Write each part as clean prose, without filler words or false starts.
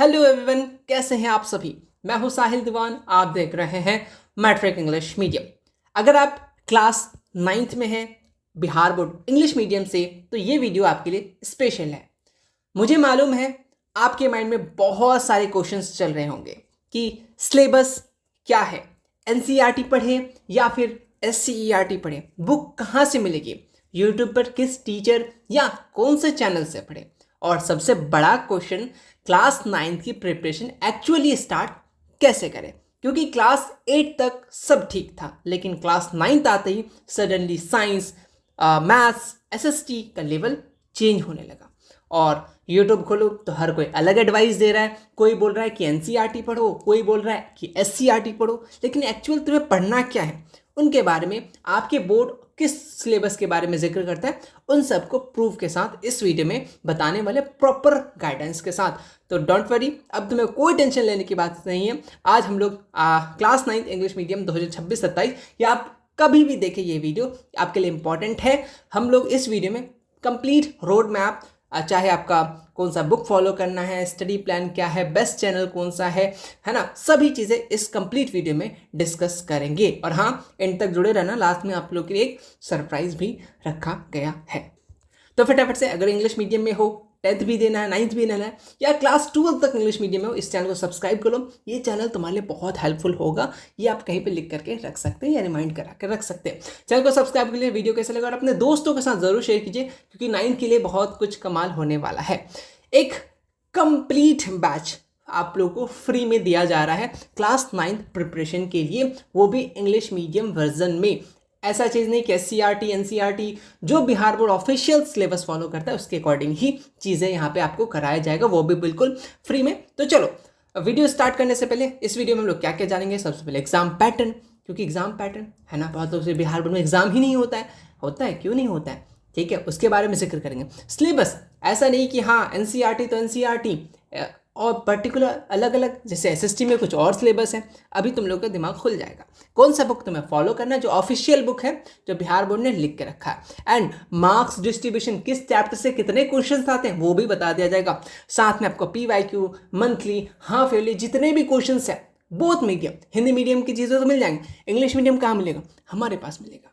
Hello everyone, कैसे हैं आप सभी। मैं हूं साहिल दीवान, आप देख रहे हैं मैट्रिक इंग्लिश मीडियम। अगर आप क्लास 9th में हैं बिहार बोर्ड इंग्लिश मीडियम से तो ये वीडियो आपके लिए स्पेशल है। मुझे मालूम है आपके माइंड में बहुत सारे क्वेश्चंस चल रहे होंगे कि सिलेबस क्या है, एनसीईआरटी पढ़े या फिर एससीईआरटी पढ़े, बुक कहाँ से मिलेगी, यूट्यूब पर किस टीचर या कौन से चैनल से पढ़े, और सबसे बड़ा क्वेश्चन क्लास 9th की प्रिपरेशन एक्चुअली स्टार्ट कैसे करें। क्योंकि क्लास 8 तक सब ठीक था, लेकिन क्लास 9th आते he suddenly science, maths, SST का लेवल चेंज होने लगा। और यूट्यूब खोलो तो हर कोई अलग एडवाइस दे रहा है। कोई बोल रहा है कि एनसीईआरटी पढ़ो, कोई बोल रहा है कि एससीईआरटी पढ़ो, लेकिन एक्चुअल तुम्हें पढ़ना क्या है, उनके बारे में, आपके बोर्ड किस सिलेबस के बारे में जिक्र करता है, उन सबको प्रूफ के साथ इस वीडियो में बताने वाले, प्रॉपर गाइडेंस के साथ। तो डोंट वरी, अब तुम्हें कोई टेंशन लेने की बात नहीं है। आज हम लोग क्लास 9th इंग्लिश मीडियम 2026-27 या आप कभी भी देखें ये वीडियो आपके लिए इंपॉर्टेंट है। हम लोग इस वीडियो में कंप्लीट रोड मैप, चाहे आपका कौन सा बुक फॉलो करना है, स्टडी प्लान क्या है, बेस्ट चैनल कौन सा है ना, सभी चीज़ें इस कंप्लीट वीडियो में डिस्कस करेंगे। और हाँ, एंड तक जुड़े रहना, लास्ट में आप लोग के लिए एक सरप्राइज भी रखा गया है। तो फटाफट से, अगर इंग्लिश मीडियम में हो, 10th भी देना है, 9th भी देना है, या क्लास 12 तक इंग्लिश मीडियम में हो, इस चैनल को सब्सक्राइब करो। ये चैनल तुम्हारे लिए बहुत हेल्पफुल होगा। ये आप कहीं पे लिख करके रख सकते हैं या रिमाइंड करा कर रख सकते हैं। चैनल को सब्सक्राइब के लिए, वीडियो कैसे लगा और अपने दोस्तों के साथ जरूर शेयर कीजिए, क्योंकि 9th के लिए बहुत कुछ कमाल होने वाला है। एक कंप्लीट बैच आप लोगों को फ्री में दिया जा रहा है क्लास 9th प्रिपरेशन के लिए, वो भी इंग्लिश मीडियम वर्जन में। ऐसा चीज़ नहीं कि एससीईआरटी एनसीईआरटी जो Bihar board official syllabus follow करता है उसके अकॉर्डिंग ही चीज़ें यहाँ पे आपको कराया जाएगा, वो भी बिल्कुल फ्री में। तो चलो, वीडियो स्टार्ट करने से पहले इस वीडियो में हम लोग क्या क्या जानेंगे। सबसे पहले एग्जाम पैटर्न, क्योंकि एग्जाम पैटर्न है ना, बहुत लोग से बिहार बोर्ड में एग्जाम ही नहीं होता है, क्यों नहीं होता है, ठीक है, उसके बारे में जिक्र करेंगे। सिलेबस, ऐसा नहीं कि हाँ एनसीईआरटी तो एनसीईआरटी और पर्टिकुलर अलग अलग, जैसे एसएसटी में कुछ और सिलेबस है। अभी तुम लोग का दिमाग खुल जाएगा कौन सा बुक तुम्हें फॉलो करना है, जो ऑफिशियल बुक है, जो बिहार बोर्ड ने लिख के रखा है। एंड मार्क्स डिस्ट्रीब्यूशन, किस चैप्टर से कितने क्वेश्चंस आते हैं वो भी बता दिया जाएगा। साथ में आपको पीवाईक्यू, मंथली, हाफ ईयरली, जितने भी क्वेश्चंस है, बोथ मीडियम, हिंदी मीडियम की चीज़ें तो मिल जाएंगी, इंग्लिश मीडियम कहाँ मिलेगा, हमारे पास मिलेगा।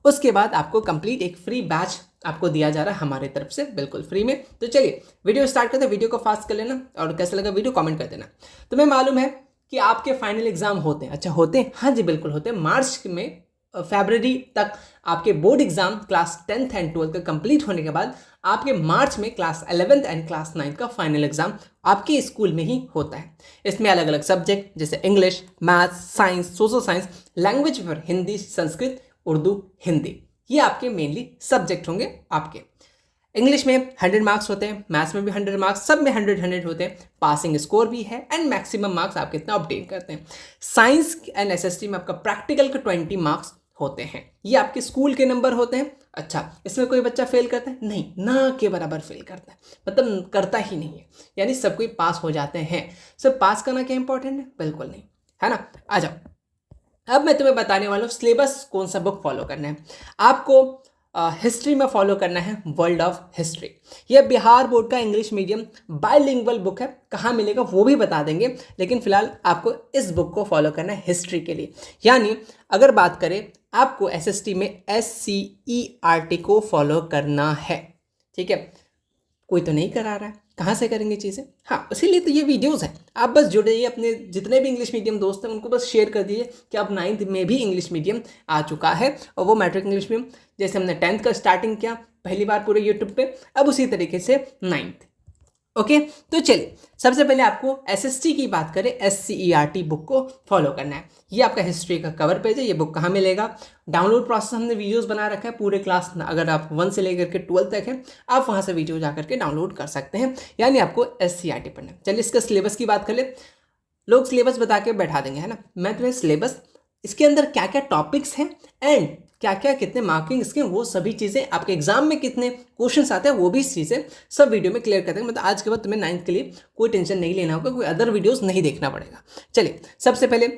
उसके बाद आपको कंप्लीट एक फ्री बैच आपको दिया जा रहा है हमारे तरफ से, बिल्कुल फ्री में। तो चलिए वीडियो स्टार्ट करते हैं। वीडियो को फास्ट कर लेना और कैसा लगा वीडियो कमेंट कर देना। तुम्हें मालूम है कि आपके फाइनल एग्जाम होते हैं, अच्छा होते हैं, हाँ जी बिल्कुल होते हैं, मार्च में, फरवरी तक आपके board exam class 10th and 12th का कंप्लीट होने के बाद आपके मार्च में class 11th and class 9th का फाइनल एग्जाम आपके स्कूल में ही होता है। इसमें अलग अलग सब्जेक्ट जैसे English, maths, science, social science, language पर हिंदी, संस्कृत, उर्दू, हिंदी, ये आपके मेनली सब्जेक्ट होंगे। आपके इंग्लिश में 100 मार्क्स होते हैं, मैथ्स में भी 100 मार्क्स, सब में 100 होते हैं, पासिंग स्कोर भी है एंड मैक्सिमम मार्क्स आप कितना ऑब्टेन करते हैं। साइंस एंड एसएसटी में आपका प्रैक्टिकल के 20 मार्क्स होते हैं, ये आपके स्कूल के नंबर होते हैं। अच्छा, इसमें कोई बच्चा फेल करता है? नहीं, ना के बराबर फेल करता है, मतलब करता ही नहीं है, यानी सब कोई पास हो जाते हैं। सब पास करना क्या इंपॉर्टेंट है? बिल्कुल नहीं, है ना। आ जाओ, अब मैं तुम्हें बताने वाला हूँ सिलेबस कौन सा बुक फॉलो करना है। आपको हिस्ट्री में फॉलो करना है वर्ल्ड ऑफ हिस्ट्री। यह बिहार बोर्ड का इंग्लिश मीडियम बाइलिंगुअल बुक है, कहाँ मिलेगा वो भी बता देंगे, लेकिन फिलहाल आपको इस बुक को फॉलो करना है हिस्ट्री के लिए। यानी अगर बात करें, आपको एसएसटी में एससीईआरटी को फॉलो करना है, ठीक है। कोई तो नहीं करा रहा है, कहाँ से करेंगे चीज़ें, हाँ, इसीलिए तो ये वीडियोस हैं। आप बस जुड़े रहिए, अपने जितने भी इंग्लिश मीडियम दोस्त हैं उनको बस शेयर कर दीजिए कि अब 9th में भी इंग्लिश मीडियम आ चुका है, और वो मैट्रिक इंग्लिश मीडियम, जैसे हमने 10th का स्टार्टिंग किया पहली बार पूरे यूट्यूब पे, अब उसी तरीके से 9th। ओके, तो चलिए सबसे पहले आपको एसएसटी की बात करें, एससीईआरटी बुक को फॉलो करना है। ये आपका हिस्ट्री का कवर पेज है। ये बुक कहाँ मिलेगा? डाउनलोड प्रोसेस हमने वीडियोस बना रखा है पूरे क्लास, अगर आप 1 से लेकर के 12 तक है, आप वहाँ से वीडियो जा करके डाउनलोड कर सकते हैं। यानी आपको एससीईआरटी पढ़ना है। चलिए इसका सिलेबस की बात कर ले। लोग सिलेबस बता के बैठा देंगे, है ना, मैं तुम्हें सिलेबस, इसके अंदर क्या क्या टॉपिक्स हैं एंड क्या क्या कितने मार्किंग इसके, वो सभी चीज़ें, आपके एग्जाम में कितने क्वेश्चंस आते हैं वो भी चीज़ें सब वीडियो में क्लियर कर देंगे। मतलब आज के बाद तुम्हें 9th के लिए कोई टेंशन नहीं लेना होगा, कोई अदर वीडियोस नहीं देखना पड़ेगा। चलिए सबसे पहले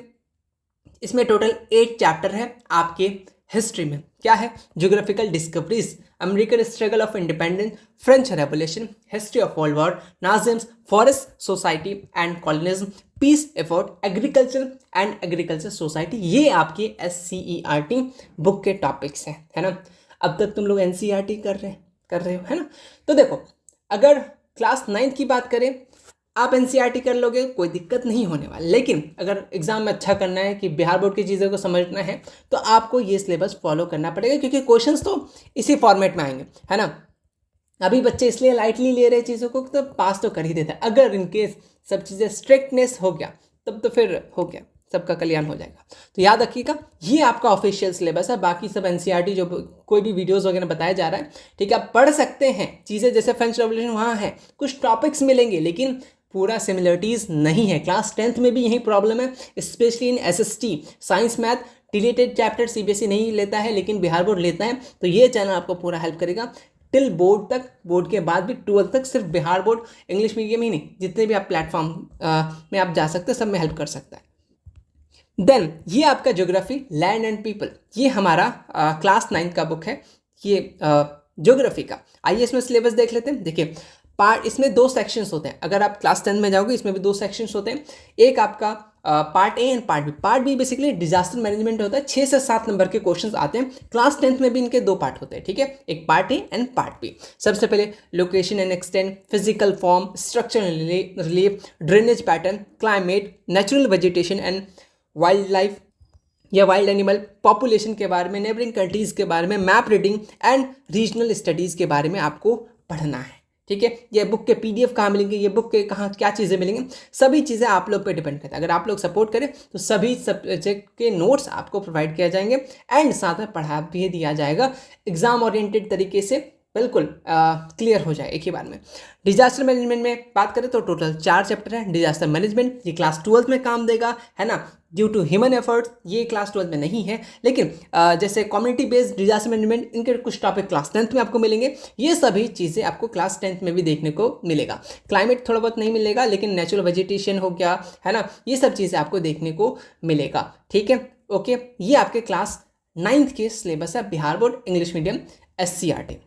इसमें टोटल 8 चैप्टर है आपके हिस्ट्री में। क्या है? Geographical discoveries, American struggle of independence, French revolution, history of world war, Nazism, forest society and colonialism, peace effort, agriculture and agriculture society. ये आपके SCERT बुक के टॉपिक्स हैं, है ना। अब तक तुम लोग NCERT कर रहे हो, है ना। तो देखो, अगर क्लास 9 की बात करें, आप NCERT कर लोगे, कोई दिक्कत नहीं होने वाला। लेकिन अगर एग्जाम में अच्छा करना है, कि बिहार बोर्ड की चीज़ों को समझना है, तो आपको ये सिलेबस फॉलो करना पड़ेगा, क्योंकि क्वेश्चंस तो इसी फॉर्मेट में आएंगे, है ना। अभी बच्चे इसलिए लाइटली ले रहे हैं चीज़ों को, तो पास तो कर ही देते हैं। अगर इनकेस सब चीज़ें स्ट्रिक्टनेस हो गया, तब तो फिर हो गया, सबका कल्याण हो जाएगा। तो याद रखिएगा, ये आपका ऑफिशियल सिलेबस है। बाकी सब NCERT जो कोई भी वीडियोस वगैरह बताया जा रहा है, ठीक है, आप पढ़ सकते हैं चीज़ें। जैसे फ्रेंच रेवोल्यूशन वहाँ है, कुछ टॉपिक्स मिलेंगे, लेकिन पूरा सिमिलरिटीज़ नहीं है। क्लास 10th में भी यही प्रॉब्लम है, specially in SST science math related chapter CBSE नहीं लेता है, लेकिन बिहार बोर्ड लेता है। तो ये चैनल आपको पूरा हेल्प करेगा टिल बोर्ड तक, बोर्ड के बाद भी 12th तक। सिर्फ बिहार बोर्ड इंग्लिश मीडियम ही नहीं, जितने भी आप प्लेटफॉर्म में आप जा सकते हैं, सब में हेल्प कर सकता है। देन ये आपका ज्योग्राफी, लैंड एंड पीपल, ये हमारा क्लास 9 का बुक है, ये ज्योग्राफी का। आइए इसमें सिलेबस देख लेते हैं। देखिए, पार्ट, इसमें 2 सेक्शंस होते हैं। अगर आप क्लास 10 में जाओगे, इसमें भी 2 सेक्शंस होते हैं। एक आपका part A and part B. Part B basically disaster management होता है। 6 से 7 नंबर के क्वेश्चंस आते हैं। क्लास 10th में भी इनके 2 पार्ट होते हैं, ठीक है, एक part A and part B. सबसे पहले location and extent, physical form, structure relief, drainage pattern, climate, natural vegetation and wildlife या वाइल्ड एनिमल, पॉपुलेशन के बारे में, नेबरिंग कंट्रीज़ के बारे में, map reading and regional studies के बारे में आपको पढ़ना है, ठीक है। ये बुक के PDF कहाँ मिलेंगे, ये बुक के कहाँ क्या चीज़ें मिलेंगी, सभी चीज़ें आप लोग पे डिपेंड करता है। अगर आप लोग सपोर्ट करें तो सभी सब्जेक्ट के नोट्स आपको प्रोवाइड किया जाएंगे, एंड साथ में पढ़ा भी दिया जाएगा एग्जाम ओरिएंटेड तरीके से, बिल्कुल क्लियर हो जाए एक ही बार में। डिजास्टर मैनेजमेंट में बात करें तो टोटल 4 चैप्टर है। डिजास्टर मैनेजमेंट ये क्लास 12th में काम देगा, है ना, ड्यू टू ह्यूमन एफर्ट्स। ये क्लास 12th में नहीं है, लेकिन जैसे कम्युनिटी बेस्ड डिजास्टर मैनेजमेंट, इनके कुछ टॉपिक क्लास 10th में आपको मिलेंगे। ये सभी चीज़ें आपको क्लास 10th में भी देखने को मिलेगा। क्लाइमेट थोड़ा बहुत नहीं मिलेगा, लेकिन नेचुरल वेजिटेशन हो गया, है ना, ये सब चीज़ें आपको देखने को मिलेगा, ठीक है, ओके। ये आपके क्लास 9th के सिलेबस है, Bihar board English medium SCERT।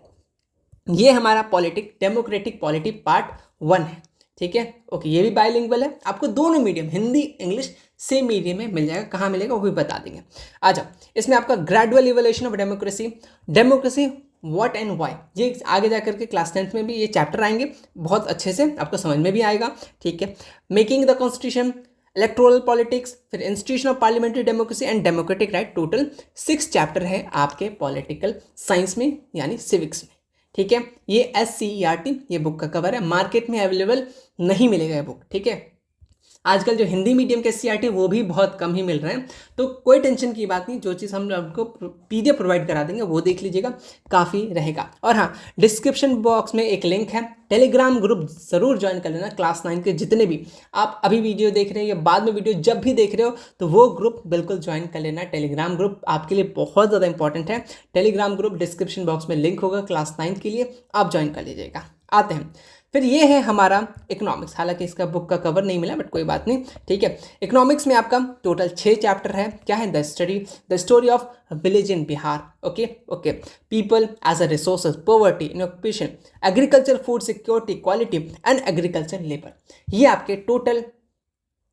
ये हमारा पॉलिटिक, डेमोक्रेटिक पॉलिटी पार्ट 1 है, ठीक है, ओके। ये भी बाइलिंगुअल है, आपको दोनों medium, Hindi English same medium में मिल जाएगा। कहाँ मिलेगा वो भी बता देंगे। आ जाओ, इसमें आपका gradual evolution of democracy, democracy what and why, ये आगे जाकर के क्लास 10th में भी ये चैप्टर आएंगे, बहुत अच्छे से आपको समझ में भी आएगा, ठीक है। Making the constitution, electoral politics, फिर institution of parliamentary democracy and democratic right. Total 6 chapter है आपके पॉलिटिकल साइंस में, यानी सिविक्स में, ठीक है। ये SCERT ये बुक का कवर है। मार्केट में अवेलेबल नहीं मिलेगा ये बुक, ठीक है। आजकल जो हिंदी मीडियम के SCERT वो भी बहुत कम ही मिल रहे हैं, तो कोई टेंशन की बात नहीं। जो चीज़ हम आपको PDF प्रोवाइड करा देंगे वो देख लीजिएगा, काफ़ी रहेगा। और हाँ, डिस्क्रिप्शन बॉक्स में एक लिंक है, टेलीग्राम ग्रुप ज़रूर ज्वाइन कर लेना। क्लास 9 के जितने भी आप अभी वीडियो देख रहे हैं या बाद में वीडियो जब भी देख रहे हो, तो वो ग्रुप बिल्कुल ज्वाइन कर लेना। टेलीग्राम ग्रुप आपके लिए बहुत ज़्यादा इंपॉर्टेंट है। टेलीग्राम ग्रुप डिस्क्रिप्शन बॉक्स में लिंक होगा क्लास 9 के लिए, आप ज्वाइन कर लीजिएगा। आते हैं फिर, ये है हमारा इकोनॉमिक्स। हालांकि इसका बुक का कवर नहीं मिला, बट कोई बात नहीं, ठीक है। इकोनॉमिक्स में आपका टोटल 6 चैप्टर है। क्या है? The story of village in Bihar, okay, people as a resources, poverty in occupation, agriculture, food security, quality and agriculture labour. ये आपके टोटल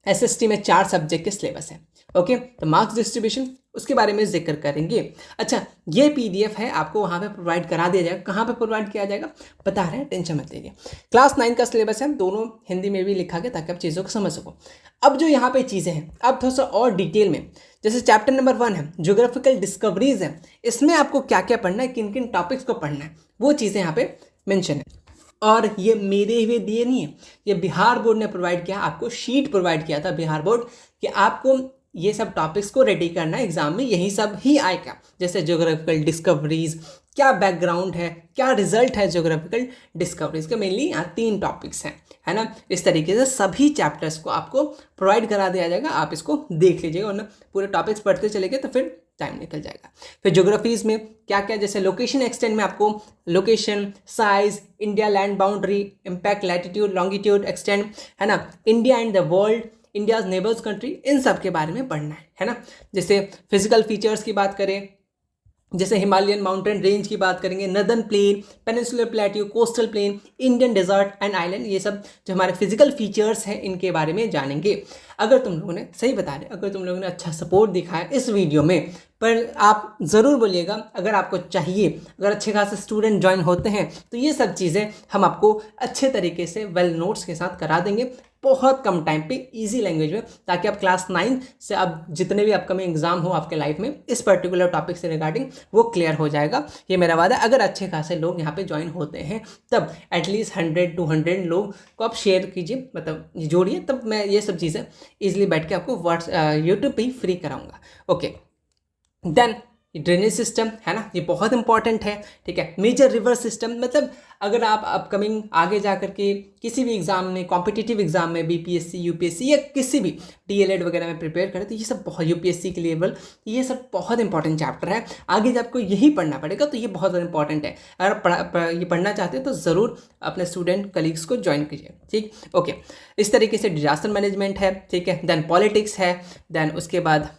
SST में 4 सब्जेक्ट के सिलेबस है, ओके। तो मार्क्स डिस्ट्रीब्यूशन, उसके बारे में जिक्र करेंगे। अच्छा, ये PDF है, आपको वहाँ पे प्रोवाइड करा दिया जाएगा। कहाँ पे प्रोवाइड किया जाएगा बता रहे हैं, टेंशन मत लीजिए। क्लास 9 का सिलेबस है, दोनों हिंदी में भी लिखा गया ताकि आप चीज़ों को समझ सको। अब जो यहाँ पे चीज़ें हैं, अब थोड़ा सा और डिटेल में, जैसे चैप्टर नंबर 1 है ज्योग्राफिकल डिस्कवरीज है, इसमें आपको क्या क्या पढ़ना है, किन किन टॉपिक्स को पढ़ना है, वो चीज़ें यहाँ पे मेंशन है। और ये मेरे हुए दिए नहीं है, ये बिहार बोर्ड ने प्रोवाइड किया, आपको शीट प्रोवाइड किया था बिहार बोर्ड कि आपको ये सब टॉपिक्स को रेडी करना है, एग्जाम में यही सब ही आएगा। जैसे ज्योग्राफिकल डिस्कवरीज, क्या बैकग्राउंड है, क्या रिजल्ट है ज्योग्राफिकल डिस्कवरीज के, मेनली यहाँ 3 टॉपिक्स हैं, है ना। इस तरीके से सभी चैप्टर्स को आपको प्रोवाइड करा दिया जाएगा, आप इसको देख लीजिएगा, वरना पूरे टॉपिक्स पढ़ते चलेंगे तो फिर टाइम निकल जाएगा। फिर ज्योग्राफीज में क्या क्या, जैसे लोकेशन एक्सटेंड में आपको location, size, India land boundary, impact, latitude, longitude, extent, है ना, India and the world, India's neighbours country, इन सब के बारे में पढ़ना है ना। जैसे फिजिकल फीचर्स की बात करें जैसे हिमालयन माउंटेन रेंज की बात करेंगे, northern plain, peninsular plateau, coastal plain, Indian desert and island, ये सब जो हमारे फिजिकल फीचर्स हैं इनके बारे में जानेंगे। अगर तुम लोगों ने सही बता रहे, अगर तुम लोगों ने अच्छा सपोर्ट दिखाया इस वीडियो में, पर आप ज़रूर बोलिएगा अगर आपको चाहिए, अगर अच्छे खासे स्टूडेंट ज्वाइन होते हैं तो ये सब चीज़ें हम आपको अच्छे तरीके से वेल नोट्स के साथ करा देंगे, बहुत कम टाइम पे इजी लैंग्वेज में, ताकि आप क्लास 9 से अब जितने भी अपकमिंग एग्जाम हो आपके लाइफ में इस पर्टिकुलर टॉपिक से रिगार्डिंग वो क्लियर हो जाएगा। ये मेरा वादा है। अगर अच्छे खासे लोग यहाँ पे ज्वाइन होते हैं तब एटलीस्ट 100-200 लोग को आप शेयर कीजिए, मतलब जोड़िए, तब मैं ये सब चीज़ें ईजिली बैठ के आपको यूट्यूब पे ही फ्री कराऊंगा। ओके, देन ड्रेनेज सिस्टम है ना, ये बहुत इंपॉर्टेंट है। ठीक है, मेजर रिवर सिस्टम, मतलब अगर आप अपकमिंग आगे जा करके किसी भी एग्जाम में, कॉम्पिटिटिव एग्जाम में, बीपीएससी, यूपीएससी या किसी भी डीएलएड वगैरह में प्रिपेयर करें तो ये सब बहुत, यूपीएससी के लेवल, ये सब बहुत इंपॉर्टेंट चैप्टर है। आगे जब आपको यही पढ़ना पड़ेगा तो ये बहुत इंपॉर्टेंट है। अगर ये पढ़ना चाहते हैं तो ज़रूर अपने स्टूडेंट कलीग्स को ज्वाइन कीजिए। ठीक, ओके, इस तरीके से डिजास्टर मैनेजमेंट है। ठीक है, देन पॉलिटिक्स है, देन उसके बाद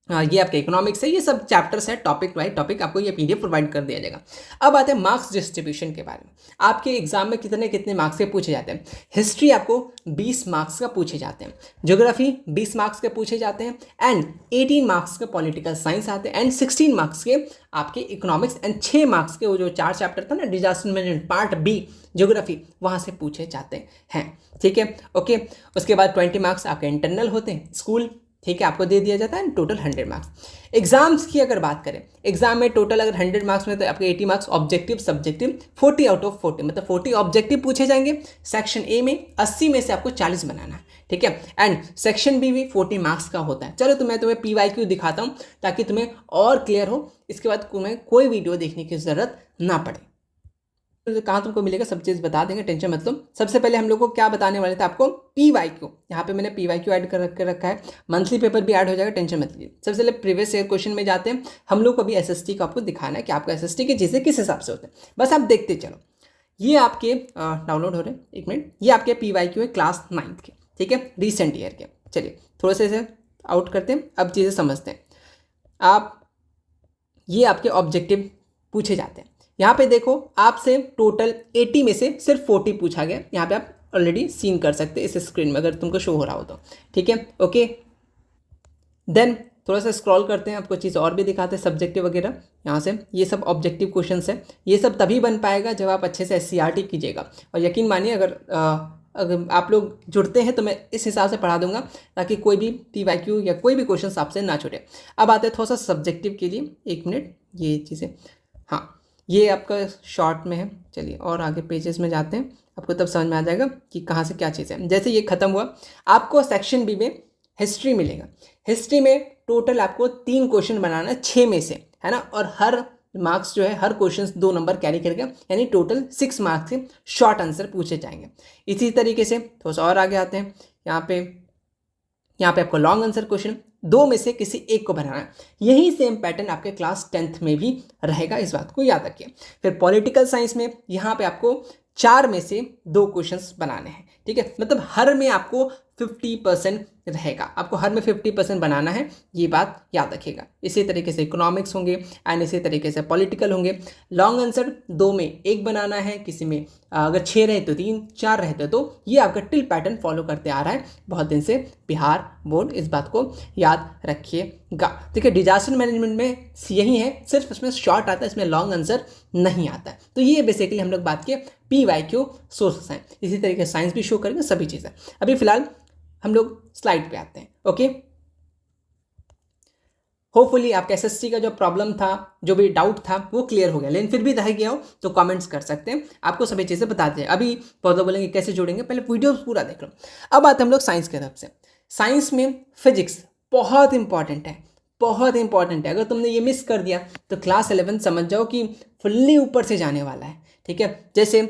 ये आपके इकोनॉमिक्स है। ये सब चैप्टर्स है, टॉपिक वाइज टॉपिक आपको ये पीडीएफ प्रोवाइड कर दिया जाएगा। अब आते हैं मार्क्स डिस्ट्रीब्यूशन के बारे में। आपके एग्जाम में कितने कितने मार्क्स के पूछे जाते हैं। हिस्ट्री आपको 20 मार्क्स का पूछे जाते हैं, ज्योग्राफी 20 मार्क्स के पूछे जाते हैं, एंड 18 मार्क्स के पॉलिटिकल साइंस आते हैं, एंड 16 मार्क्स के आपके इकोनॉमिक्स, एंड 6 मार्क्स के वो जो 4 चैप्टर था ना, disaster management part B geography, वहाँ से पूछे जाते हैं। ठीक है, ओके, उसके बाद 20 मार्क्स आपके इंटरनल होते हैं, स्कूल, ठीक है, आपको दे दिया जाता है, टोटल 100 मार्क्स। एग्जाम्स की अगर बात करें, एग्जाम में टोटल अगर 100 मार्क्स में तो आपके 80 marks objective, subjective 40 out of 40, मतलब 40 ऑब्जेक्टिव पूछे जाएंगे। सेक्शन ए में 80 में से आपको 40 बनाना है। ठीक है, एंड सेक्शन बी भी 40 मार्क्स का होता है। चलो तो मैं तुम्हें PYQ दिखाता हूँ ताकि तुम्हें और क्लियर हो, इसके बाद तुम्हें कोई वीडियो देखने की ज़रूरत ना पड़े। कहाँ तुमको मिलेगा सब चीज़ बता देंगे, टेंशन मत लो। सबसे पहले हम लोग को क्या बताने वाले थे, आपको PYQ, यहाँ पे मैंने PYQ ऐड कर रखा है, मंथली पेपर भी ऐड हो जाएगा, टेंशन मत लीजिए। सबसे पहले प्रीवियस ईयर क्वेश्चन में जाते हैं। हम लोग को अभी SST का आपको दिखाना है कि आपका SST की चीज़ें किस हिसाब से होते हैं, बस आप देखते चलो। ये आपके डाउनलोड हो रहे हैं, एक मिनट, ये आपके PYQ है क्लास 9 के, ठीक है, रिसेंट ईयर के। चलिए थोड़ा सा इसे आउट करते हैं, अब चीज़ें समझते हैं। आप ये आपके ऑब्जेक्टिव पूछे जाते हैं। यहाँ पे देखो आपसे टोटल 80 में से सिर्फ 40 पूछा गया। यहाँ पे आप ऑलरेडी सीन कर सकते हैं इस स्क्रीन में अगर तुमको शो हो रहा हो तो। ठीक है, ओके, देन थोड़ा सा स्क्रॉल करते हैं, आपको चीज़ और भी दिखाते हैं, सब्जेक्टिव वगैरह। यहाँ से ये सब ऑब्जेक्टिव क्वेश्चंस है। ये सब तभी बन पाएगा जब आप अच्छे से SCRT कीजिएगा, और यकीन मानिए अगर आप लोग जुड़ते हैं तो मैं इस हिसाब से पढ़ा दूंगा ताकि कोई भी PYQ या कोई भी क्वेश्चन आपसे ना छूटे। अब आते हैं थोड़ा सा सब्जेक्टिव के लिए, एक मिनट, ये चीज़ें, हाँ ये आपका शॉर्ट में है। चलिए और आगे पेजेस में जाते हैं, आपको तब समझ में आ जाएगा कि कहाँ से क्या चीज़ है। जैसे ये खत्म हुआ, आपको सेक्शन बी में हिस्ट्री मिलेगा। हिस्ट्री में टोटल आपको 3 क्वेश्चन बनाना है 6 में से, है ना, और हर मार्क्स जो है, हर क्वेश्चन 2 नंबर कैरी करेगा, यानी टोटल 6 मार्क्स के शॉर्ट आंसर पूछे जाएंगे। इसी तरीके से थोड़ा सा और आगे आते हैं, यहाँ पे आपको लॉन्ग आंसर क्वेश्चन 2 में से किसी एक को बनाना है। यही सेम पैटर्न आपके क्लास 10th में भी रहेगा, इस बात को याद रखिए। फिर पॉलिटिकल साइंस में यहाँ पे आपको 4 में से 2 क्वेश्चंस बनाने हैं। ठीक है, मतलब हर में आपको 50% रहेगा, आपको हर में 50% बनाना है, ये बात याद रखिएगा। इसी तरीके से इकोनॉमिक्स होंगे, एंड इसी तरीके से पॉलिटिकल होंगे। लॉन्ग आंसर 2 में 1 बनाना है, किसी में अगर 6 रहे तो 3, 4 रहते तो ये आपका टिल पैटर्न फॉलो करते आ रहा है बहुत दिन से बिहार बोर्ड, इस बात को याद रखिएगा। ठीक है, डिजास्टर मैनेजमेंट में यही है, सिर्फ इसमें शॉर्ट आता है, इसमें लॉन्ग आंसर नहीं आता है। तो ये बेसिकली हम लोग बात किए PYQ सोर्सेस हैं। इसी तरीके से साइंस भी शो करेंगे, सभी चीज़ें। अभी फिलहाल हम लोग स्लाइड पे आते हैं। ओके, होपफुली आपका SST का जो प्रॉब्लम था, जो भी डाउट था, वो क्लियर हो गया। लेकिन फिर भी रह गया हो तो कमेंट्स कर सकते हैं, आपको सभी चीज़ें बताते हैं। अभी बहुत बोलेंगे कैसे जोड़ेंगे, पहले वीडियो पूरा देख लो। अब आते हैं हम लोग साइंस की तरफ से। साइंस में फिजिक्स बहुत इंपॉर्टेंट है, बहुत इंपॉर्टेंट है। अगर तुमने ये मिस कर दिया तो क्लास 11 समझ जाओ कि फुल्ली ऊपर से जाने वाला है। ठीक है, जैसे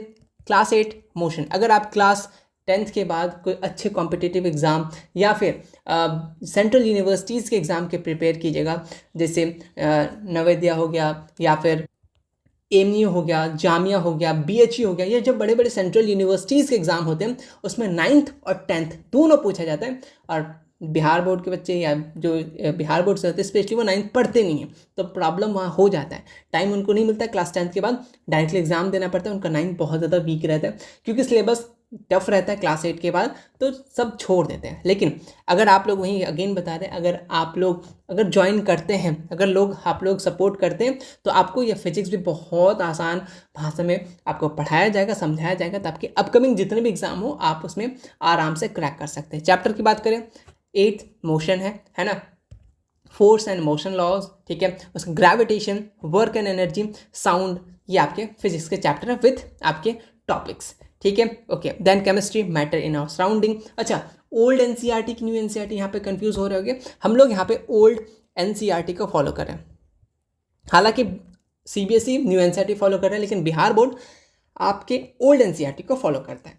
क्लास 8 मोशन, अगर आप क्लास 10th के बाद कोई अच्छे कॉम्पिटिटिव एग्ज़ाम या फिर सेंट्रल यूनिवर्सिटीज़ के एग्ज़ाम के प्रिपेयर कीजिएगा, जैसे नवोदय हो गया, या फिर AMU हो गया, जामिया हो गया, BHU हो गया, ये जब बड़े बड़े सेंट्रल यूनिवर्सिटीज़ के एग्ज़ाम होते हैं उसमें 9th और 10th दोनों पूछा जाता है। और बिहार बोर्ड के बच्चे या जो बिहार बोर्ड से होते हैं स्पेशली वो 9th पढ़ते नहीं हैं, तो प्रॉब्लम वहाँ हो जाता है। टाइम उनको नहीं मिलता है, क्लास 10th के बाद डायरेक्टली एग्जाम देना पड़ता है, उनका 9th बहुत ज़्यादा वीक रहता है क्योंकि सिलेबस टफ रहता है क्लास 8 के बाद, तो सब छोड़ देते हैं। लेकिन अगर आप लोग वहीं अगेन बता रहे हैं, अगर आप लोग अगर ज्वाइन करते हैं, अगर आप लोग सपोर्ट करते हैं, तो आपको ये फिजिक्स भी बहुत आसान भाषा में आपको पढ़ाया जाएगा, समझाया जाएगा, तो आपके अपकमिंग जितने भी एग्जाम हो आप उसमें आराम से क्रैक कर सकते हैं। चैप्टर की बात करें, 8th मोशन है ना, फोर्स एंड मोशन लॉज, ठीक है, उसका gravitation, work and energy, sound, ये आपके फिजिक्स के चैप्टर है विथ आपके टॉपिक्स, ठीक है। Okay, then chemistry, matter in our surrounding. अच्छा, ओल्ड एनसीईआरटी की न्यू एनसीईआरटी, यहाँ पे कंफ्यूज हो रहे होगे, हम लोग यहाँ पे ओल्ड एनसीईआरटी को फॉलो कर रहे हैं, हालांकि सीबीएसई न्यू एनसीईआरटी फॉलो कर रहे हैं, लेकिन बिहार बोर्ड आपके ओल्ड एनसीईआरटी को फॉलो करता है।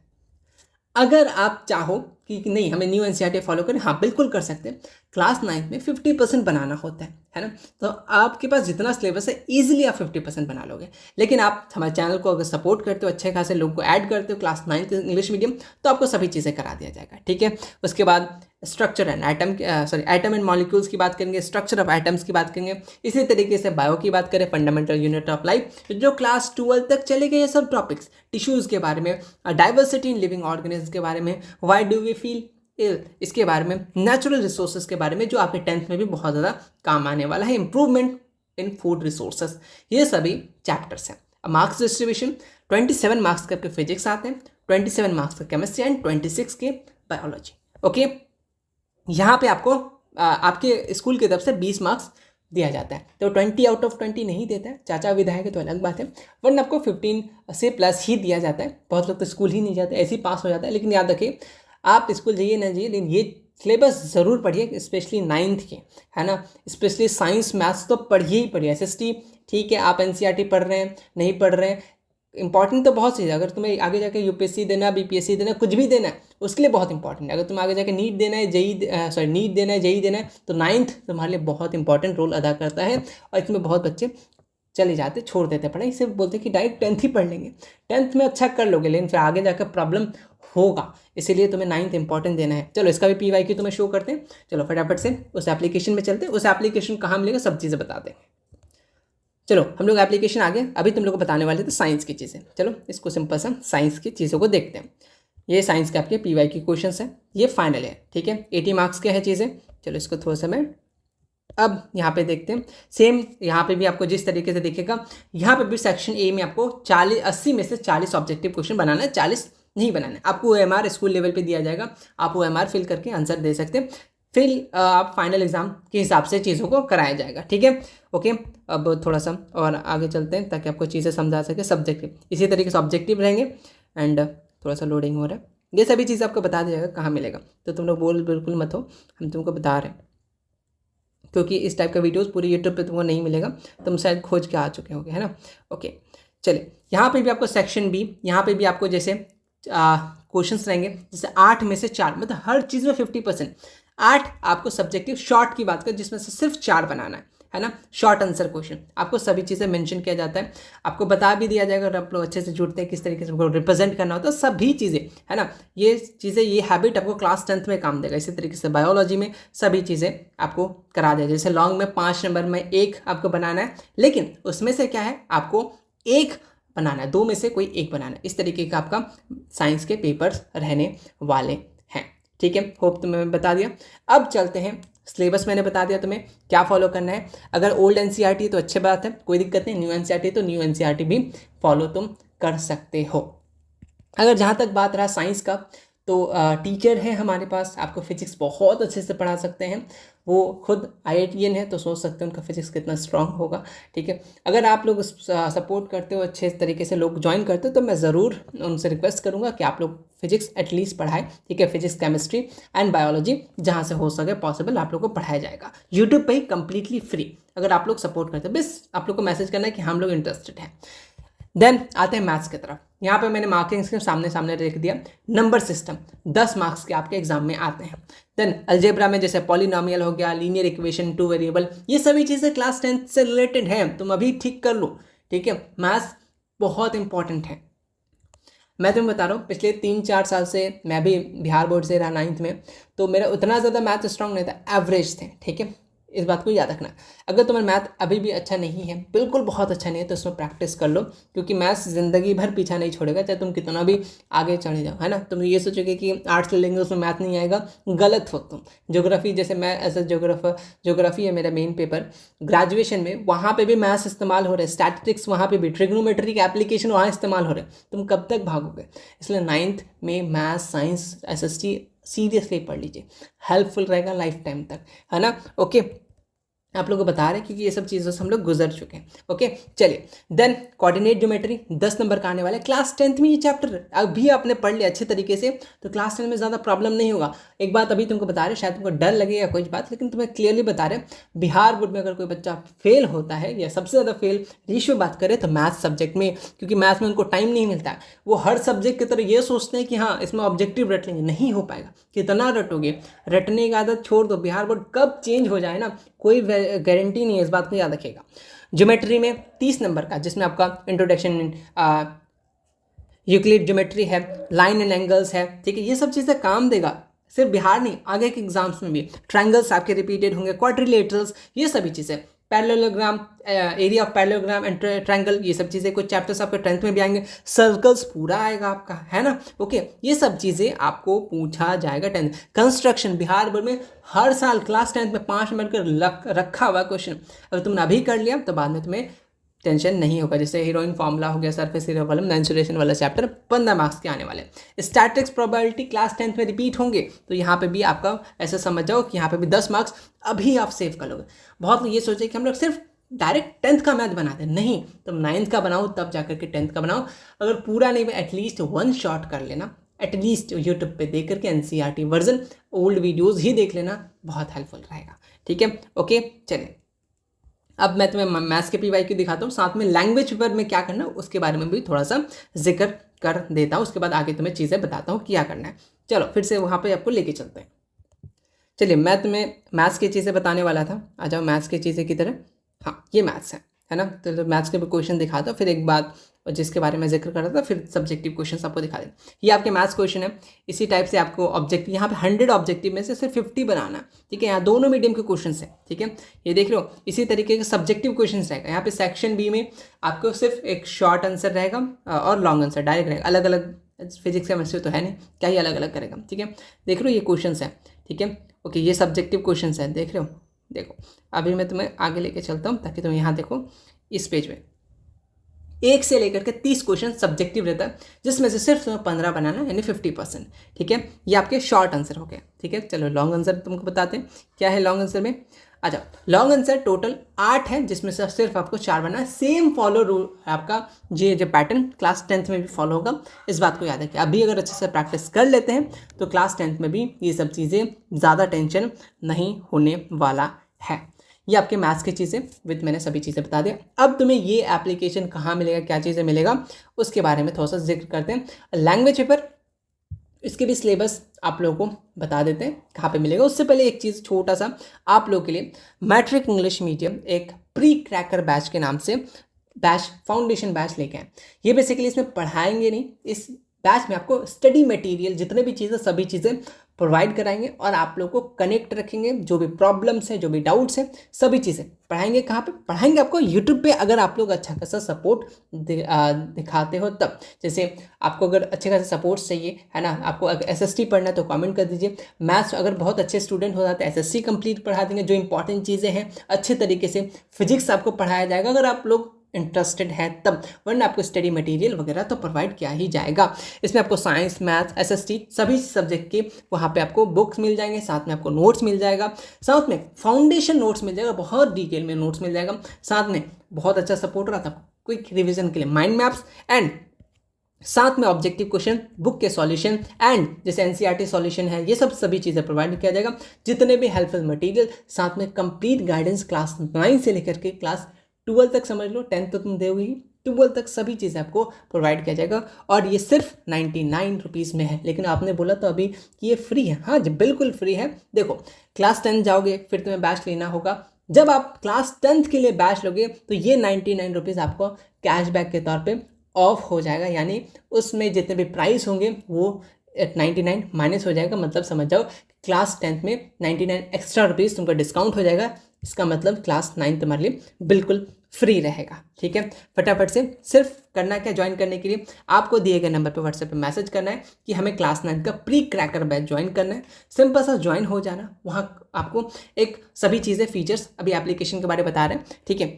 अगर आप चाहो कि नहीं हमें न्यू एनसीईआरटी फॉलो करें, हाँ बिल्कुल कर सकते हैं। क्लास 9th में 50% बनाना होता है ना, तो आपके पास जितना सिलेबस है ईजिली आप 50% बना लोगे। लेकिन आप हमारे चैनल को अगर सपोर्ट करते हो, अच्छे खासे लोग को ऐड करते हो क्लास 9th इंग्लिश मीडियम, तो आपको सभी चीज़ें करा दिया जाएगा, ठीक है। उसके बाद structure and atom and molecules की बात करेंगे, स्ट्रक्चर ऑफ एटम्स की बात करेंगे, इसी तरीके से बायो की बात करें, फंडामेंटल यूनिट ऑफ लाइफ, जो क्लास 12 तक चले गए ये सब टॉपिक्स, टिश्यूज़ के बारे में, डाइवर्सिटी इन लिविंग ऑर्गेनिज्म के बारे में, व्हाई डू वी फील इल इसके बारे में, नेचुरल रिसोर्सेज के बारे में जो आपके 10th में भी बहुत ज़्यादा काम आने वाला है, इंप्रूवमेंट इन फूड रिसोर्सेज, ये सभी चैप्टर्स हैं। मार्क्स डिस्ट्रीब्यूशन, 27 मार्क्स के आपके फिजिक्स आते हैं, 27 मार्क्स का केमिस्ट्री एंड 26 के बायोलॉजी। ओके, यहाँ पे आपको आपके स्कूल की तरफ से 20 मार्क्स दिया जाता है, तो 20 आउट ऑफ 20 नहीं देता है, चाचा विधायक है तो अलग बात है, वरना आपको 15 से प्लस ही दिया जाता है। बहुत लोग तो स्कूल ही नहीं जाते, ऐसे ही पास हो जाता है। लेकिन याद रखिए, आप स्कूल जाइए ना जाइए, लेकिन ये सिलेबस ज़रूर पढ़िए, स्पेशली 9th के, है ना, स्पेशली साइंस मैथ्स तो पढ़िए ही पढ़िए। एसएसटी ठीक है, आप एनसीईआरटी पढ़ रहे हैं, नहीं पढ़ रहे हैं, इंपॉर्टेंट तो बहुत चीज़ है। अगर तुम्हें आगे जाके यूपीएससी देना, बीपीएससी देना, कुछ भी देना है, उसके लिए बहुत इंपॉर्टेंट है। अगर तुम्हें आगे जाके नीट देना है, नीट देना है, जेई देना है, तो 9th तुम्हारे लिए बहुत इंपॉर्टेंट रोल अदा करता है। और इसमें बहुत बच्चे चले जाते, छोड़ देते पढ़ाई, इसे बोलते कि डायरेक्ट 10th ही पढ़ लेंगे, 10th में अच्छा कर लोगे, लेकिन फिर आगे जाकर प्रॉब्लम होगा, इसीलिए तुम्हें 9th इंपॉर्टेंट देना है। चलो, इसका भी पीवाईक्यू तुम्हें शो करते हैं। चलो फटाफट से उस एप्लीकेशन में चलते हैं। उस एप्लीकेशन कहाँ मिलेगा, सब चीज़ें बता दें। चलो, हम लोग एप्लीकेशन आगे, अभी तुम लोग को बताने वाले थे साइंस की चीज़ें। चलो, इसको सिंपल सा साइंस की चीज़ों को देखते हैं। ये साइंस के आपके पीवाईक्यू क्वेश्चंस हैं, ये फाइनल है, ठीक है, 80 मार्क्स के है चीज़ें। चलो, इसको थोड़ा सा मैं अब यहाँ पे देखते हैं। सेम यहाँ पे भी आपको जिस तरीके से दिखेगा, यहाँ पे भी सेक्शन ए में आपको 80 में से 40 ऑब्जेक्टिव क्वेश्चन बनाना है, 40 नहीं बनाना है। आपको OMR स्कूल लेवल पे दिया जाएगा, आप OMR फिल करके आंसर दे सकते हैं। फिर आप फाइनल एग्जाम के हिसाब से चीज़ों को कराया जाएगा, ठीक है। ओके, अब थोड़ा सा और आगे चलते हैं ताकि आपको चीज़ें समझा सके। सब्जेक्टिव इसी तरीके से ऑब्जेक्टिव रहेंगे, एंड थोड़ा सा लोडिंग हो रहा है। ये सभी चीज़ें आपको बता दिया जाएगा कहाँ मिलेगा, तो तुम लोग बिल्कुल मत हो, हम तुमको बता रहे हैं, क्योंकि इस टाइप का वीडियोस पूरी यूट्यूब पे तुमको नहीं मिलेगा, तुम शायद खोज के आ चुके होगे, है ना। ओके, चलिए, यहाँ पे भी आपको सेक्शन बी, यहाँ पे भी आपको जैसे क्वेश्चंस रहेंगे, जैसे 8 में से 4, मतलब हर चीज़ में 50%। 8 आपको सब्जेक्टिव शॉर्ट की बात करें, जिसमें से सिर्फ 4 बनाना है ना, शॉर्ट आंसर क्वेश्चन, आपको सभी चीज़ें मेंशन किया जाता है, आपको बता भी दिया जाएगा, अगर आप लोग अच्छे से जुड़ते हैं किस तरीके से रिप्रेजेंट करना होता है, सभी चीज़ें, है ना। ये चीज़ें, ये हैबिट आपको क्लास 10th में काम देगा। इसी तरीके से बायोलॉजी में सभी चीज़ें आपको करा देगा। जैसे लॉन्ग में 5 नंबर में 1 आपको बनाना है, लेकिन उसमें से क्या है, आपको 1 बनाना है, 2 में से कोई 1 बनाना है। इस तरीके का आपका साइंस के पेपर्स रहने वाले हैं, ठीक है। होप तुम्हें बता दिया। अब चलते हैं, सिलेबस मैंने बता दिया तुम्हें क्या फॉलो करना है। अगर ओल्ड एनसीईआरटी तो अच्छी बात है, कोई दिक्कत नहीं। न्यू एनसीईआरटी तो न्यू एनसीईआरटी भी फॉलो तुम कर सकते हो। अगर जहाँ तक बात रहा साइंस का, तो टीचर है हमारे पास, आपको फिजिक्स बहुत अच्छे से पढ़ा सकते हैं। वो खुद IITian है, तो सोच सकते हैं उनका फिजिक्स कितना स्ट्रांग होगा, ठीक है। अगर आप लोग सपोर्ट करते हो, अच्छे तरीके से लोग ज्वाइन करते हो, तो मैं ज़रूर उनसे रिक्वेस्ट करूँगा कि आप लोग फिजिक्स एटलीस्ट पढ़ाएं, ठीक है। फिजिक्स, केमिस्ट्री एंड बायोलॉजी जहाँ से हो सके पॉसिबल आप लोग को पढ़ाया जाएगा, यूट्यूब पर ही कम्प्लीटली फ्री। अगर आप लोग सपोर्ट करते हो, बस आप लोग को मैसेज करना है कि हम लोग इंटरेस्टेड हैं। देन आते हैं मैथ्स की तरफ। यहाँ पे मैंने मार्किंग स्कीम सामने लिख दिया। नंबर सिस्टम 10 मार्क्स के आपके एग्जाम में आते हैं। देन अलजेब्रा में जैसे पॉलिनोमियल हो गया, लीनियर इक्वेशन, 2 वेरिएबल, ये सभी चीज़ें क्लास 10th से रिलेटेड हैं, तुम अभी ठीक कर लो, ठीक है। मैथ्स बहुत इंपॉर्टेंट है। मैं तुम्हें बता रहा हूँ पिछले 3-4 साल से मैं भी बिहार बोर्ड से रहा 9th में, तो मेरा उतना ज़्यादा मैथ स्ट्रांग नहीं था, एवरेज थे, ठीक है। इस बात को याद रखना। अगर तुम्हारा मैथ अभी भी अच्छा नहीं है, बिल्कुल बहुत अच्छा नहीं है, तो उसमें प्रैक्टिस कर लो, क्योंकि मैथ्स ज़िंदगी भर पीछा नहीं छोड़ेगा, चाहे तुम कितना भी आगे चढ़े जाओ, है ना। तुम ये सोचोगे कि आर्ट्स ले लेंगे उसमें मैथ नहीं आएगा, गलत हो तुम। ज्योग्राफी, जैसे मैं एज ए ज्योग्राफी है मेरा मेन पेपर ग्रेजुएशन में, वहाँ पे भी मैथ्स इस्तेमाल हो रहे हैं, स्टैटिस्टिक्स वहाँ पे भी, ट्रिग्नोमेट्री के एप्लीकेशन वहाँ इस्तेमाल हो रहे हैं, तुम कब तक भागोगे। इसलिए 9th में मैथ्स, साइंस, SST सीरियसली पढ़ लीजिए, हेल्पफुल रहेगा लाइफ टाइम तक, है ना। ओके, आप लोगों को बता रहे हैं क्योंकि ये सब चीज़ों से हम लोग गुजर चुके हैं। ओके, चलिए देन कोऑर्डिनेट ज्योमेट्री 10 नंबर का आने वाला है। क्लास 10th में ये चैप्टर अभी आपने पढ़ लिया अच्छे तरीके से, तो क्लास 10 में ज़्यादा प्रॉब्लम नहीं होगा। एक बात अभी तुमको बता रहे, शायद तुमको डर लगेगा कोई बात, लेकिन तुम्हें क्लियरली बता रहे, बिहार बोर्ड में अगर कोई बच्चा फेल होता है या सबसे ज़्यादा फेल रेशियो बात करें तो मैथ्स सब्जेक्ट में, क्योंकि मैथ्स में उनको टाइम नहीं मिलता है। वो हर सब्जेक्ट की तरह ये सोचते हैं कि हाँ इसमें ऑब्जेक्टिव रट लेंगे, नहीं हो पाएगा। कितना रटोगे, रटने की आदत छोड़ दो। बिहार बोर्ड कब चेंज हो जाए ना, कोई गारंटी नहीं है, इस बात को याद रखिएगा। ज्योमेट्री में 30 नंबर का, जिसमें आपका इंट्रोडक्शन यूक्लिड ज्योमेट्री है, लाइन एंड एंगल्स है, ठीक है। ये सब चीज़ें काम देगा, सिर्फ बिहार नहीं, आगे के एग्जाम्स में भी। ट्रायंगल्स आपके रिपीटेड होंगे, क्वाड्रिलेटरल्स, ये सभी चीज़ें, parallelogram, area of parallelogram and triangle, ये सब चीज़ें कुछ चैप्टर्स आपके 10th में भी आएंगे। सर्कल्स पूरा आएगा आपका, है ना। ओके, ये सब चीज़ें आपको पूछा जाएगा 10th। कंस्ट्रक्शन बिहार बोर्ड में हर साल क्लास 10th में 5 नंबर का रखा हुआ क्वेश्चन, अगर तुमने अभी कर लिया तो बाद में तुम्हें टेंशन नहीं होगा। जैसे हीरोइन फॉर्मूला हो गया, सरफेस एरिया वाला, इंसुलेशन वाला चैप्टर 15 मार्क्स के आने वाले। स्टैटिक्स प्रोबेबिलिटी क्लास 10th में रिपीट होंगे, तो यहाँ पे भी आपका ऐसा समझ जाओ कि यहाँ पे भी 10 मार्क्स अभी आप सेव कर लोगे। बहुत लोग ये सोचे कि हम लोग सिर्फ डायरेक्ट 10th का मैथ बनाते हैं, नहीं, तुम 9th का बनाओ तब जाकर के 10th का बनाओ। अगर पूरा नहीं, एटलीस्ट 1 शॉट कर लेना, एटलीस्ट यूट्यूब पे देख करके NCERT वर्जन ओल्ड वीडियोज़ ही देख लेना, बहुत हेल्पफुल रहेगा, ठीक है। ओके, चलिए अब मैं तुम्हें मैथ्स के PYQ दिखाता हूँ, साथ में लैंग्वेज पेपर में क्या करना है उसके बारे में भी थोड़ा सा जिक्र कर देता हूँ, उसके बाद आगे तुम्हें चीज़ें बताता हूँ क्या करना है। चलो फिर से वहाँ पे आपको लेके चलते हैं। चलिए, मैं तुम्हें मैथ्स की चीज़ें बताने वाला था, आ जाओ मैथ्स की चीज़ें की तरह। हाँ, ये मैथ्स है ना। तो मैथ्स के भी क्वेश्चन दिखाता हूँ, फिर एक बात जिसके बारे में जिक्र कर रहा था, फिर सब्जेक्टिव क्वेश्चन आपको दिखा दें। ये आपके मैथ्स क्वेश्चन है, इसी टाइप से आपको ऑब्जेक्टिव, यहाँ पे 100 ऑब्जेक्टिव में से सिर्फ 50 बनाना है, ठीक है। यहाँ दोनों मीडियम के क्वेश्चन है, ठीक है, ये देख लो। इसी तरीके के सब्जेक्टिव क्वेश्चन रहेगा। यहाँ पे सेक्शन बी में आपको सिर्फ एक शॉर्ट आंसर रहेगा और लॉन्ग आंसर डायरेक्ट रहेगा। अलग अलग फिजिक्स केमिस्ट्री तो है नहीं, क्या ही अलग अलग करेगा, ठीक है। देख लो ये क्वेश्चन है, ठीक है। ओके, ये सब्जेक्टिव क्वेश्चन है, देख रहे हो। देखो अभी मैं तुम्हें आगे लेके चलता हूँ ताकि तुम यहाँ देखो, इस पेज में 1 से लेकर के 30 क्वेश्चन सब्जेक्टिव रहता है, जिसमें से सिर्फ तुम्हें 15 बनाना, यानी 50%, ठीक है। ये आपके शॉर्ट आंसर हो गए, ठीक है। चलो लॉन्ग आंसर तुमको बताते हैं क्या है लॉन्ग आंसर में। अच्छा, लॉन्ग आंसर टोटल 8 है, जिसमें से सिर्फ आपको 4 बनाना है। सेम फॉलो रूल आपका ये जो पैटर्न क्लास 10th में भी फॉलो होगा, इस बात को याद रखिए। अभी अगर अच्छे से प्रैक्टिस कर लेते हैं तो क्लास 10th में भी ये सब चीज़ें ज़्यादा टेंशन नहीं होने वाला है। ये आपके मैथ्स की चीज़ें विद मैंने सभी चीज़ें बता दी। अब तुम्हें ये एप्लीकेशन कहाँ मिलेगा, क्या चीज़ें मिलेगा, उसके बारे में थोड़ा सा जिक्र करते हैं। लैंग्वेज पेपर, इसके भी सिलेबस आप लोगों को बता देते हैं कहाँ पे मिलेगा। उससे पहले एक चीज़ छोटा सा आप लोगों के लिए, मैट्रिक इंग्लिश मीडियम एक प्री क्रैकर बैच के नाम से बैच, फाउंडेशन बैच लेके आए। ये बेसिकली इसमें पढ़ाएंगे नहीं, इस बैच में आपको स्टडी मटेरियल जितने भी चीज़ें, सभी चीज़ें प्रोवाइड कराएंगे और आप लोगों को कनेक्ट रखेंगे। जो भी प्रॉब्लम्स हैं, जो भी डाउट्स हैं, सभी चीज़ें पढ़ाएंगे। कहाँ पे पढ़ाएंगे? आपको यूट्यूब पे, अगर आप लोग अच्छा खासा सपोर्ट दिखाते हो तब। जैसे आपको अगर अच्छे खासा सपोर्ट चाहिए, है ना, आपको SST पढ़ना है तो कमेंट कर दीजिए। मैथ्स अगर बहुत अच्छे स्टूडेंट हो जाते हैं, SST कंप्लीट पढ़ा देंगे, जो इंपॉर्टेंट चीज़ें हैं अच्छे तरीके से। फिजिक्स आपको पढ़ाया जाएगा अगर आप लोग इंटरेस्टेड है तब, वरना आपको स्टडी मटेरियल वगैरह तो प्रोवाइड किया ही जाएगा। इसमें आपको साइंस, मैथ, SST सभी सब्जेक्ट के वहाँ पे आपको बुक्स मिल जाएंगे, साथ में आपको नोट्स मिल जाएगा, साथ में फाउंडेशन नोट्स मिल जाएगा, बहुत डिटेल में नोट्स मिल जाएगा, साथ में बहुत अच्छा सपोर्ट रहा था क्विक रिविजन के लिए माइंड मैप्स, एंड साथ में ऑब्जेक्टिव क्वेश्चन, बुक के सॉल्यूशन, एंड जैसे NCERT सॉल्यूशन है, ये सब सभी चीज़ें प्रोवाइड किया जाएगा। जितने भी हेल्पफुल मटेरियल, साथ में कंप्लीट गाइडेंस क्लास 9 से लेकर के क्लास 12 तक, समझ लो 10th तो तुम दोगे ही, 12 तक सभी चीज़ें आपको प्रोवाइड किया जाएगा। और ये सिर्फ 99 रुपीज़ में है। लेकिन आपने बोला तो अभी कि ये फ्री है। हाँ जी, बिल्कुल फ्री है। देखो, क्लास 10 जाओगे फिर तुम्हें बैच लेना होगा। जब आप क्लास 10th के लिए बैच लोगे तो ये 99 रुपीज़ आपको कैशबैक के तौर पे ऑफ हो जाएगा, यानी उसमें जितने भी प्राइस होंगे वो 99 माइनस हो जाएगा। मतलब समझ जाओ क्लास 10th में 99 एक्स्ट्रा रुपीज़ तुमको डिस्काउंट हो जाएगा। इसका मतलब क्लास 9 तुम्हारे लिए बिल्कुल फ्री रहेगा। ठीक है, फटाफट से सिर्फ करना क्या, ज्वाइन करने के लिए आपको दिए गए नंबर पर व्हाट्सएप पे मैसेज करना है कि हमें क्लास 9 का प्री क्रैकर बैच ज्वाइन करना है। सिंपल सा ज्वाइन हो जाना, वहाँ आपको एक सभी चीज़ें फीचर्स अभी एप्लीकेशन के बारे में बता रहे हैं। ठीक है,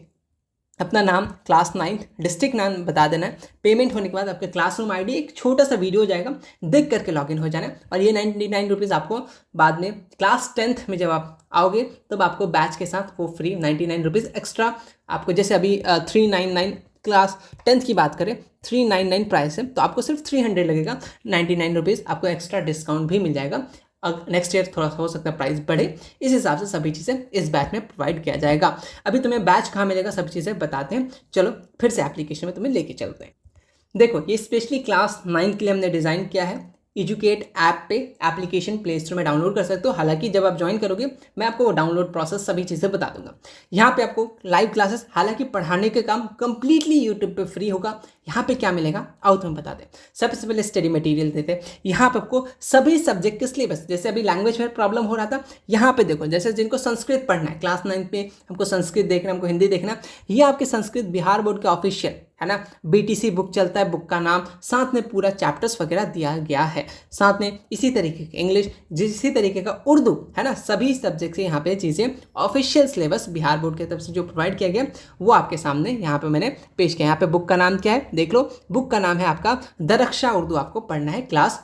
अपना नाम, क्लास 9, डिस्ट्रिक्ट नाम बता देना है। पेमेंट होने के बाद आपके क्लासरूम आईडी एक छोटा सा वीडियो जाएगा, देख करके लॉगिन हो जाना है। और ये 99 रुपीज़ आपको बाद में क्लास 10th में जब आप आओगे तब आपको बैच के साथ वो फ्री 99 रुपीज़ एक्स्ट्रा आपको, जैसे अभी 399 क्लास 10th की बात करें 399 प्राइस है, तो आपको सिर्फ 300 लगेगा। 99 रुपीज़ आपको एक्स्ट्रा डिस्काउंट भी मिल जाएगा। नेक्स्ट ईयर थोड़ा सा हो सकता है प्राइस बढ़े, इस हिसाब से सभी चीज़ें इस बैच में प्रोवाइड किया जाएगा। अभी तुम्हें बैच कहाँ मिलेगा सब चीज़ें बताते हैं, चलो फिर से एप्लीकेशन में तुम्हें लेके चलते हैं। देखो ये स्पेशली क्लास 9 के लिए हमने डिज़ाइन किया है। एजुकेट ऐप पे एप्लीकेशन प्ले स्टोर में डाउनलोड कर सकते हो। हालांकि जब आप ज्वाइन करोगे मैं आपको वो डाउनलोड प्रोसेस सभी चीज़ें बता दूंगा। यहाँ पे आपको लाइव क्लासेस, हालांकि पढ़ाने के काम कंप्लीटली यूट्यूब पे फ्री होगा। यहाँ पे क्या मिलेगा आओ तुम्हें बता दें। सबसे पहले स्टडी मटेरियल देते हैं। यहाँ पे आपको सभी सब्जेक्ट के सिलेबस, जैसे अभी लैंग्वेज में प्रॉब्लम हो रहा था, यहाँ पे देखो जैसे जिनको संस्कृत पढ़ना है क्लास 9 पे, हमको संस्कृत देखना है, हमको हिंदी देखना, ये आपके संस्कृत बिहार बोर्ड के ऑफिशियल है ना, BTC बुक चलता है, बुक का नाम, साथ में पूरा चैप्टर्स वगैरह दिया गया है। साथ में इसी तरीके का इंग्लिश, इसी तरीके का उर्दू है ना, सभी सब्जेक्ट से यहाँ पे चीज़ें ऑफिशियल सिलेबस बिहार बोर्ड की तरफ से जो प्रोवाइड किया गया वो आपके सामने यहाँ पे मैंने पेश किया। यहाँ पे बुक का नाम क्या है देख लो, बुक का नाम है आपका दरक्षा उर्दू, आपको पढ़ना है क्लास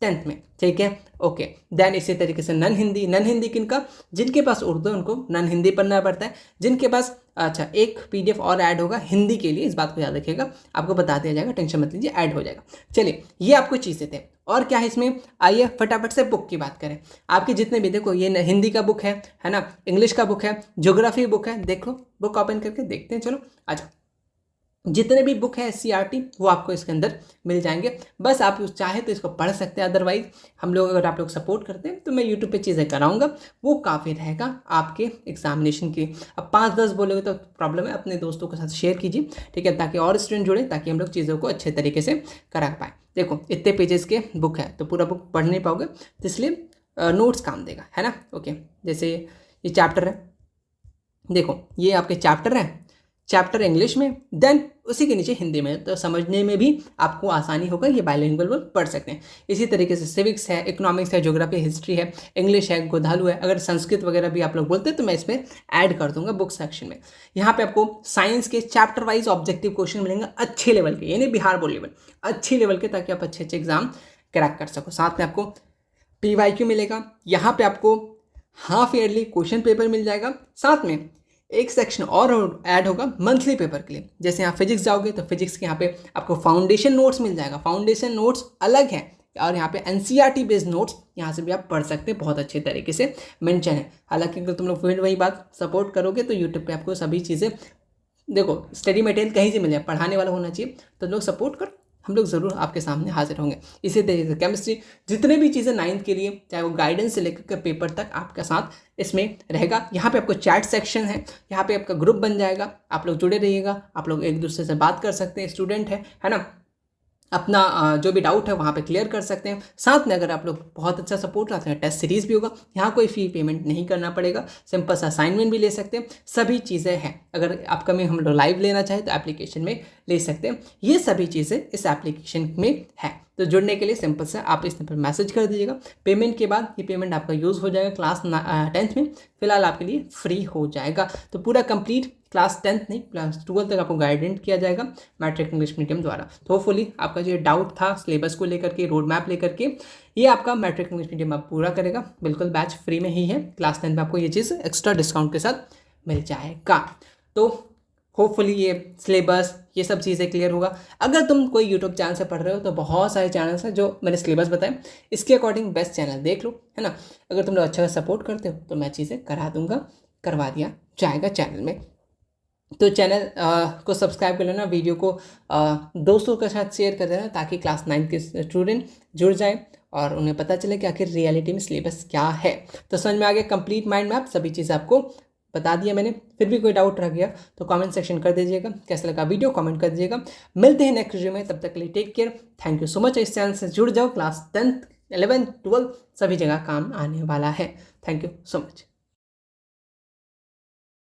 10th में। ठीक है, ओके। देन इसी तरीके से नन हिंदी, नन हिंदी किनका, जिनके पास उर्दू है उनको नन हिंदी पढ़ना पड़ता है। जिनके पास, अच्छा एक PDF और ऐड होगा हिंदी के लिए, इस बात को याद रखिएगा, आपको बता दिया जाएगा, टेंशन मत लीजिए, ऐड हो जाएगा। चलिए ये आपको चीज़ें थे, और क्या है इसमें, आइए फटाफट से बुक की बात करें। आपके जितने भी, देखो ये हिंदी का बुक है ना, इंग्लिश का बुक है, ज्योग्राफी बुक है, देखो बुक ओपन करके देखते हैं। चलो अच्छा, जितने भी बुक है SCERT वो आपको इसके अंदर मिल जाएंगे। बस आप चाहे तो इसको पढ़ सकते हैं, अदरवाइज हम लोग, अगर आप लोग सपोर्ट करते हैं तो मैं यूट्यूब पे चीज़ें कराऊंगा, वो काफ़ी रहेगा आपके एग्जामिनेशन की। अब 5-10 बोलोगे तो प्रॉब्लम है, अपने दोस्तों के साथ शेयर कीजिए, ठीक है, ताकि और स्टूडेंट जुड़े, ताकि हम लोग चीज़ों को अच्छे तरीके से करा पाएँ। देखो इतने पेजेस के बुक है तो पूरा बुक पढ़ नहीं पाओगे, तो इसलिए नोट्स काम देगा, है ना। ओके, जैसे ये चैप्टर है, देखो ये आपके चैप्टर है, चैप्टर इंग्लिश में, देन उसी के नीचे हिंदी में, तो समझने में भी आपको आसानी होगा। ये बाइलिंगुअल पढ़ सकते हैं। इसी तरीके से सिविक्स है, इकोनॉमिक्स है, ज्योग्राफी, हिस्ट्री है, इंग्लिश है, गोधालू है, अगर संस्कृत वगैरह भी आप लोग बोलते हैं तो मैं इसमें ऐड कर दूंगा बुक सेक्शन में। यहाँ पे आपको साइंस के चैप्टर वाइज ऑब्जेक्टिव क्वेश्चन मिलेंगे अच्छे लेवल के, यानी बिहार बोर्ड लेवल, अच्छे लेवल के, ताकि आप अच्छे एग्जाम क्रैक कर सको। साथ में आपको PYQ मिलेगा, यहाँ पे आपको हाफ ईयरली क्वेश्चन पेपर मिल जाएगा। साथ में एक सेक्शन और ऐड होगा मंथली पेपर के लिए। जैसे यहाँ फिजिक्स जाओगे तो फिजिक्स के यहाँ पे आपको फाउंडेशन नोट्स मिल जाएगा, फाउंडेशन नोट्स अलग है, और यहाँ पे NCERT बेस्ड नोट्स यहाँ से भी आप पढ़ सकते हैं, बहुत अच्छे तरीके से मेंशन है। हालांकि अगर तुम लोग फिर वही बात सपोर्ट करोगे तो यूट्यूब पे आपको सभी चीज़ें, देखो स्टडी मटेरियल कहीं से मिल जाए, पढ़ाने वाला होना चाहिए, तो लोग सपोर्ट करो, हम लोग ज़रूर आपके सामने हाजिर होंगे। इसी तरीके से केमिस्ट्री, जितने भी चीज़ें 9th के लिए, चाहे वो गाइडेंस से लेकर पेपर तक, आपका साथ इसमें रहेगा। यहाँ पे आपको चैट सेक्शन है, यहाँ पे आपका ग्रुप बन जाएगा, आप लोग जुड़े रहिएगा, आप लोग एक दूसरे से बात कर सकते हैं, स्टूडेंट है ना, अपना जो भी डाउट है वहाँ पे क्लियर कर सकते हैं। साथ में अगर आप लोग बहुत अच्छा सपोर्ट करते हैं, टेस्ट सीरीज़ भी होगा, यहाँ कोई फ़ी पेमेंट नहीं करना पड़ेगा, सिंपल सा असाइनमेंट भी ले सकते हैं, सभी चीज़ें हैं। अगर अपकमिंग हम लोग लाइव लेना चाहें तो एप्लीकेशन में ले सकते हैं। ये सभी चीज़ें इस एप्लीकेशन में है। तो जुड़ने के लिए सिंपल से आप इस पर मैसेज कर दीजिएगा। पेमेंट के बाद ये पेमेंट आपका यूज़ हो जाएगा क्लास 10th में, फिलहाल आपके लिए फ्री हो जाएगा। तो पूरा कंप्लीट क्लास 10th नहीं, क्लास 12th तक आपको गाइडेंस किया जाएगा मैट्रिक इंग्लिश मीडियम द्वारा। तो होपफुली आपका जो डाउट था सिलेबस को लेकर के, रोड मैप लेकर के, ये आपका मैट्रिक इंग्लिश मीडियम आप पूरा करेगा। बिल्कुल बैच फ्री में ही है, क्लास 10th में आपको ये चीज़ एक्स्ट्रा डिस्काउंट के साथ मिल जाएगा। तो होपफुली ये सिलेबस, ये सब चीज़ें क्लियर होगा। अगर तुम कोई यूट्यूब चैनल से पढ़ रहे हो तो बहुत सारे चैनल्स हैं जो मैंने सिलेबस बताए, इसके अकॉर्डिंग बेस्ट चैनल देख लो, है ना। अगर तुम लोग अच्छा सपोर्ट करते हो तो मैं चीज़ें करा दूंगा, करवा दिया जाएगा चैनल में। तो चैनल को सब्सक्राइब कर लेना, वीडियो को दोस्तों के साथ शेयर कर देना, ताकि क्लास 9 के स्टूडेंट जुड़ जाए और उन्हें पता चले कि आखिर रियलिटी में सिलेबस क्या है। तो समझ में आ गया कंप्लीट माइंड मैप, सभी चीज़ें आपको बता दिया मैंने। फिर भी कोई डाउट रह गया तो कमेंट सेक्शन कर दीजिएगा, कैसा लगा वीडियो कमेंट कर दीजिएगा। मिलते हैं नेक्स्ट वीडियो में, तब तक के लिए take care, thank you so much. इस चैनल से जुड़ जाओ, क्लास 10th 11th 12th सभी जगह काम आने वाला है। Thank you so much.